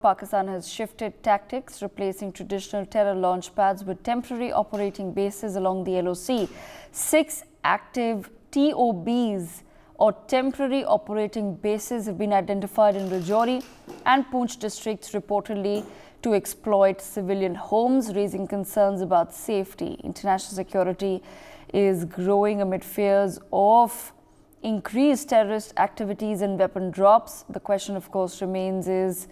Pakistan has shifted tactics, replacing traditional terror launch pads with temporary operating bases along the LOC. 6 active TOBs or temporary operating bases have been identified in Rajouri and Poonch districts, reportedly to exploit civilian homes, raising concerns about safety. International security is growing amid fears of increased terrorist activities and weapon drops. The question, of course, remains is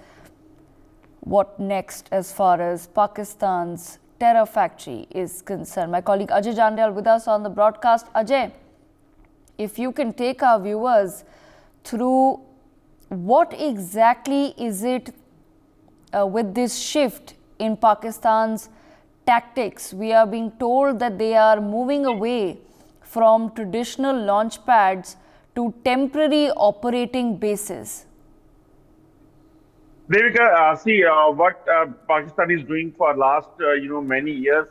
what next as far as Pakistan's terror factory is concerned. My colleague Ajay Jandal with us on the broadcast. Ajay, if you can take our viewers through what exactly is it with this shift in Pakistan's tactics. We are being told that they are moving away from traditional launch pads to temporary operating bases. Devika, see what Pakistan is doing for last many years,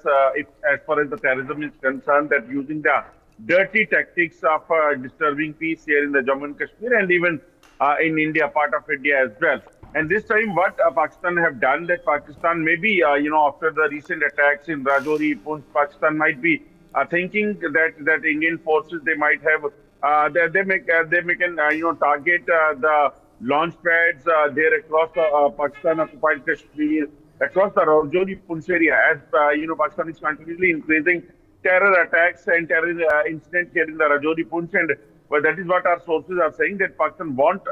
as far as the terrorism is concerned, that using the dirty tactics of disturbing peace here in the Jammu and Kashmir and even in India, part of India as well. And this time, what Pakistan have done, that Pakistan maybe after the recent attacks in Rajouri, Poonch, Pakistan might be thinking that Indian forces they might have they can target the launch pads there across the Pakistan occupied Kashmir, across the Rajouri Poonch area, as Pakistan is continuously increasing terror attacks and terror incidents here in the Rajouri Poonch, and that is what our sources are saying, that Pakistan want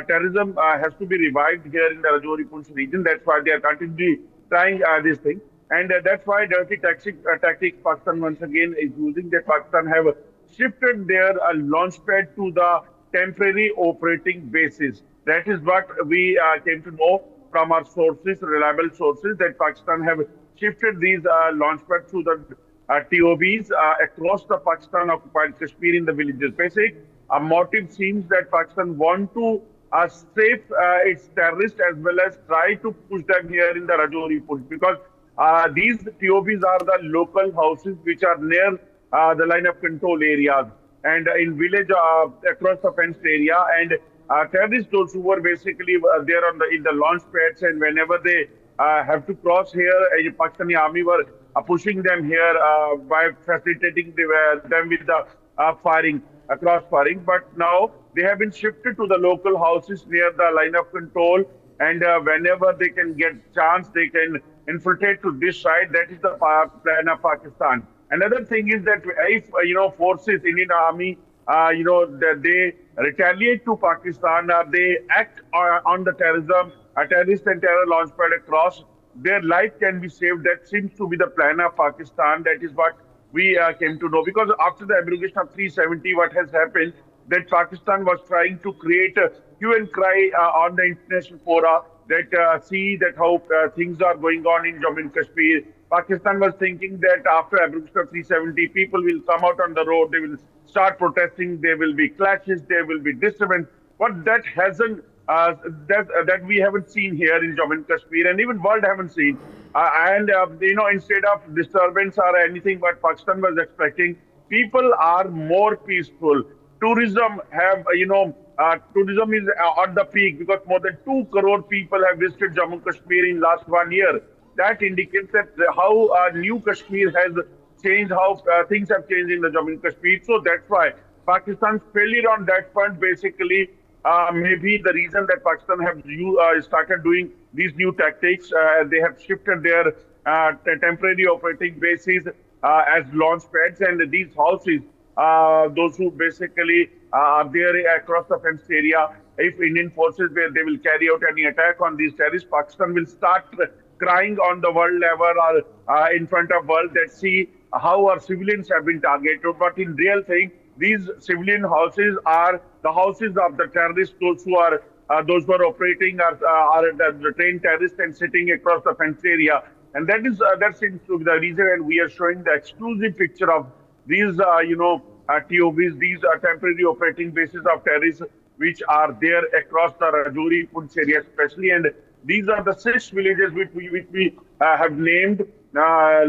terrorism has to be revived here in the Rajouri Poonch region. That's why they are continually trying this thing, and that's why dirty tactics Pakistan once again is using. That Pakistan have shifted their launch pad to the temporary operating basis. That is what we came to know from our sources, reliable sources, that Pakistan have shifted these launch pads to the TOBs across the Pakistan occupied Kashmir in the villages. Basic motive seems that Pakistan want to save its terrorists as well as try to push them here in the Rajouri Poonch, because these TOBs are the local houses which are near the line of control areas and in village across the fenced area, and terrorists, those who were basically there on in the launch pads, and whenever they have to cross here, Pakistani army were pushing them here by facilitating them with the cross firing. But now they have been shifted to the local houses near the line of control, and whenever they can get chance, they can infiltrate to this side. That is the plan of Pakistan. Another thing is that if forces, Indian army, that they retaliate to Pakistan, they act on the terrorism, terrorist and terror launch pad across, their life can be saved. That seems to be the plan of Pakistan. That is what we came to know, because after the abrogation of 370, what has happened, that Pakistan was trying to create a hue and cry on the international fora, that see that how things are going on in Jammu and Kashmir. Pakistan was thinking that after abrogation of 370, people will come out on the road, they will start protesting, there will be clashes, there will be disturbance. But that hasn't, that we haven't seen here in Jammu and Kashmir, and even world haven't seen. Instead of disturbance or anything what Pakistan was expecting, people are more peaceful. Tourism have, tourism is at the peak, because more than 2 crore people have visited Jammu and Kashmir in last 1 year. That indicates that how new Kashmir has changed, how things have changed in the Jammu and Kashmir. So that's why Pakistan's failure on that front basically maybe the reason that Pakistan have started doing these new tactics. They have shifted their temporary operating bases as launch pads, and these houses, those who basically are there across the fenced area, if Indian forces they will carry out any attack on these terrorists, Pakistan will start crying on the world level or in front of world, that see how our civilians have been targeted. But in real thing, these civilian houses are the houses of the terrorists, those who are operating are the trained terrorists and sitting across the fenced area. And that seems to be the reason, and we are showing the exclusive picture of these TOBs, these temporary operating bases of terrorists, which are there across the Rajouri Poonch area especially. And these are the 6 villages which we have named, where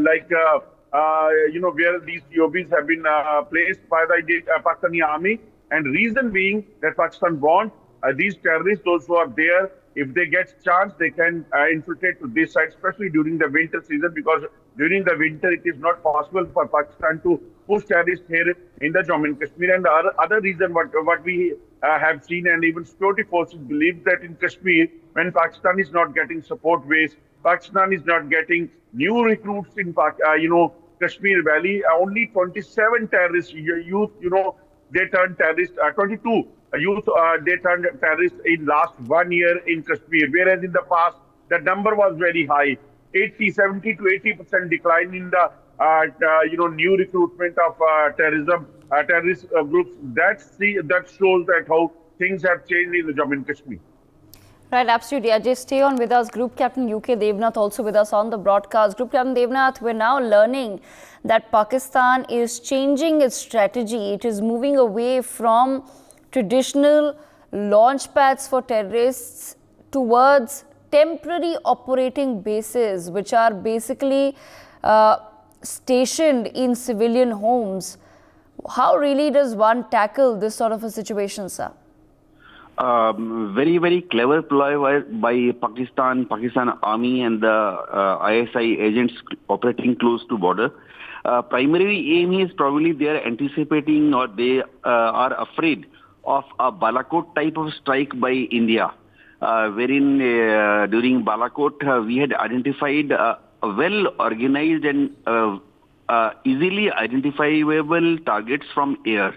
these TOBs have been placed by the Pakistani army. And reason being that Pakistan want these terrorists, those who are there, if they get chance, they can infiltrate to this side, especially during the winter season, because during the winter it is not possible for Pakistan to push terrorists here in the Jammu and Kashmir. And the other reason what we have seen, and even security forces believe that in Kashmir, when Pakistan is not getting support base, Pakistan is not getting new recruits in Kashmir Valley. Only 27 terrorists, youth, they turned terrorists. 22 youth, they turned terrorists in last 1 year in Kashmir, whereas in the past the number was very high. 70 to 80% decline in the new recruitment of terrorist groups. That shows that how things have changed in the Jammu and Kashmir. Right, absolutely. Ajay, stay on with us. Group Captain UK Devnath also with us on the broadcast. Group Captain Devnath, we're now learning that Pakistan is changing its strategy. It is moving away from traditional launch pads for terrorists towards temporary operating bases, which are basically stationed in civilian homes. How really does one tackle this sort of a situation, sir? Very, very clever ploy by Pakistan Army and the ISI agents operating close to border. Primary aim is probably they are anticipating, or they are afraid of a Balakot type of strike by India, wherein during Balakot we had identified a well-organized and easily identifiable targets from air.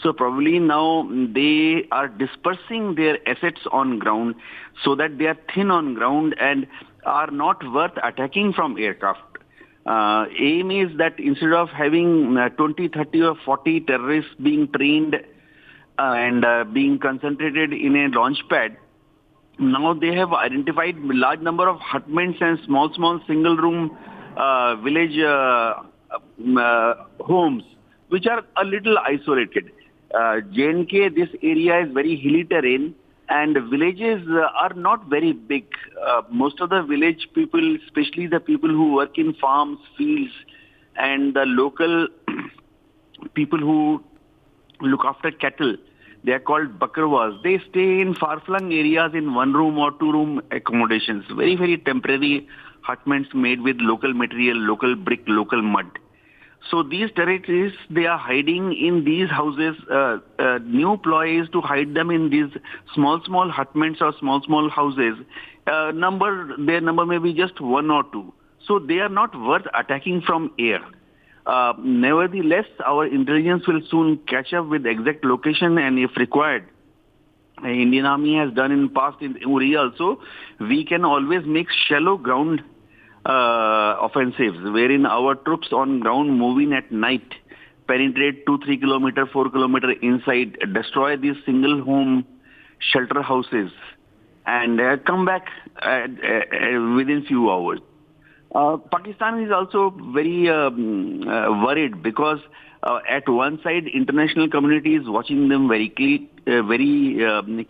So probably now they are dispersing their assets on ground so that they are thin on ground and are not worth attacking from aircraft. Aim is that instead of having 20, 30 or 40 terrorists being trained and being concentrated in a launch pad, now they have identified large number of hutments and small single room village homes, which are a little isolated. J&K, this area is very hilly terrain and villages are not very big. Most of the village people, especially the people who work in farms, fields, and the local people who look after cattle, they are called bakarwas. They stay in far-flung areas in one room or two room accommodations. Very, very temporary hutments made with local material, local brick, local mud. So these terrorists, they are hiding in these houses. New ploy is to hide them in these small hutments or small houses. Their number may be just one or two. So they are not worth attacking from air. Nevertheless, our intelligence will soon catch up with exact location, and if required, the Indian Army has done in past in Uri also, we can always make shallow ground offensives, wherein our troops on ground moving at night penetrate 2-3 kilometer, 4 kilometer inside, destroy these single home shelter houses, and come back within few hours. Pakistan is also very worried because at one side, international community is watching them very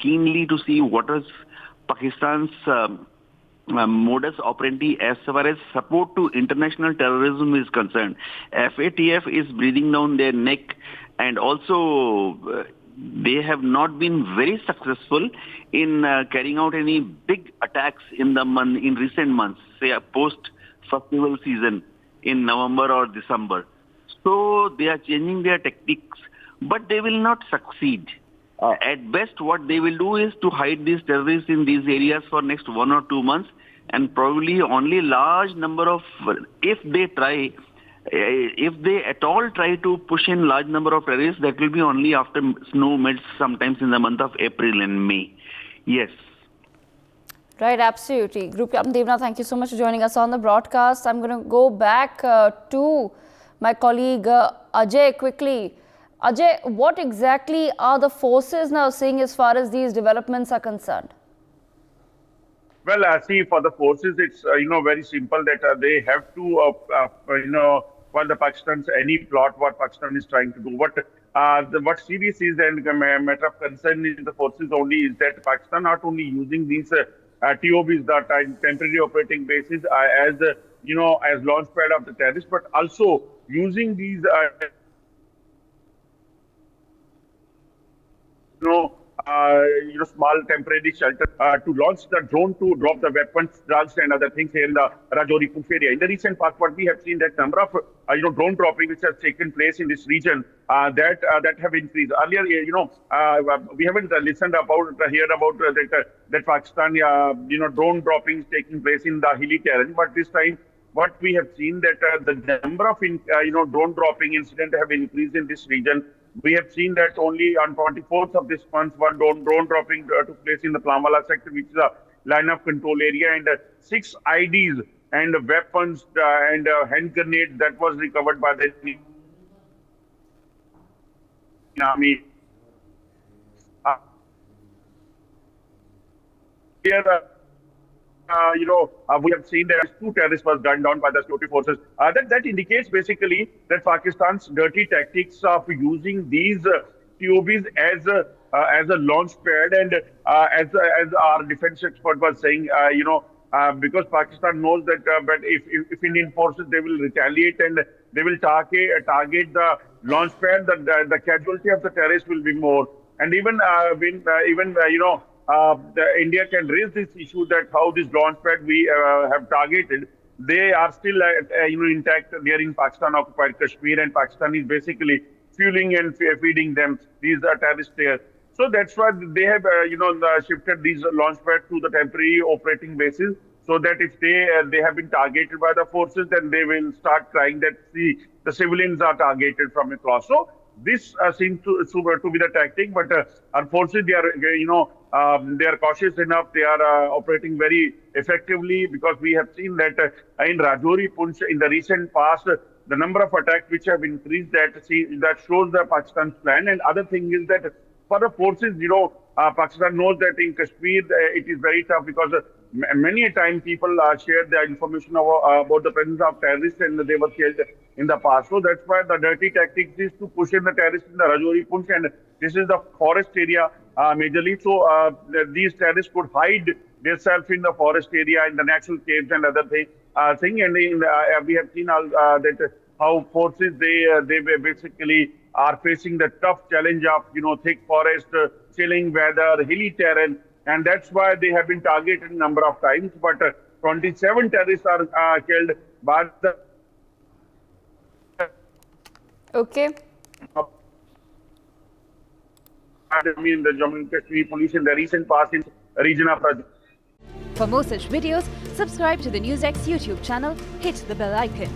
keenly to see what is Pakistan's modus operandi as far as support to international terrorism is concerned. FATF is breathing down their neck, and also they have not been very successful in carrying out any big attacks in recent months, say post festival season in November or December. So they are changing their tactics, but they will not succeed. At best, what they will do is to hide these terrorists in these areas for next 1 or 2 months, and probably only large number of, if they at all try to push in large number of terrorists, that will be only after snow melts sometimes in the month of April and May. Yes. Right, absolutely. Group Captain Devnath, thank you so much for joining us on the broadcast. I'm going to go back to my colleague Ajay quickly. Ajay, what exactly are the forces now saying as far as these developments are concerned? Well, see, for the forces, it's very simple that they have to for the Pakistan's any plot what Pakistan is trying to do. What serious is and a matter of concern is the forces only is that Pakistan not only using these TOBs, that temporary operating bases, as launch pad of the terrorists, but also using these small temporary shelter to launch the drone to drop the weapons, drugs, and other things here in the Rajouri Poonch area. In the recent past, what we have seen that number of drone dropping which has taken place in this region that have increased. Earlier, we haven't listened about heard about that Pakistan drone droppings taking place in the hilly terrain, but this time what we have seen that the number of drone dropping incidents have increased in this region. We have seen that only on 24th of this month, one drone dropping took place in the Plamwala sector, which is a line of control area, and 6 IDs and weapons and hand grenades that was recovered by the army. Here, we have seen that 2 terrorists was gunned down by the security forces. That indicates basically that Pakistan's dirty tactics of using these TOBs as a launch pad, and as our defense expert was saying, because Pakistan knows that, but if Indian forces, they will retaliate and they will target the launch pad, the casualty of the terrorists will be more. And even India can raise this issue that how this launch pad we have targeted, they are still intact there in Pakistan occupied Kashmir, and Pakistan is basically fueling and feeding them, these terrorists there. So that's why they have shifted these launch pads to the temporary operating bases, so that if they have been targeted by the forces, then they will start crying that the civilians are targeted from across. So this seems to be the tactic, but our forces, they are cautious enough. They are operating very effectively, because we have seen that in Rajouri Poonch in the recent past, the number of attacks which have increased, that shows the Pakistan's plan. And other thing is that for the forces, Pakistan knows that in Kashmir it is very tough, because many a time people share the information about the presence of terrorists, and they were killed in the past. So that's why the dirty tactics is to push in the terrorists in the Rajouri Poonch, and this is the forest area majorly. So these terrorists could hide themselves in the forest area, in the natural caves and other thing. And we have seen that how forces they basically are facing the tough challenge of thick forest, chilling weather, hilly terrain, and that's why they have been targeted a number of times. But 27 terrorists are killed by the the Jammu and Kashmir police in the recent past in region of Rajasthan. For more such videos, subscribe to the NewsX YouTube channel, hit the bell icon.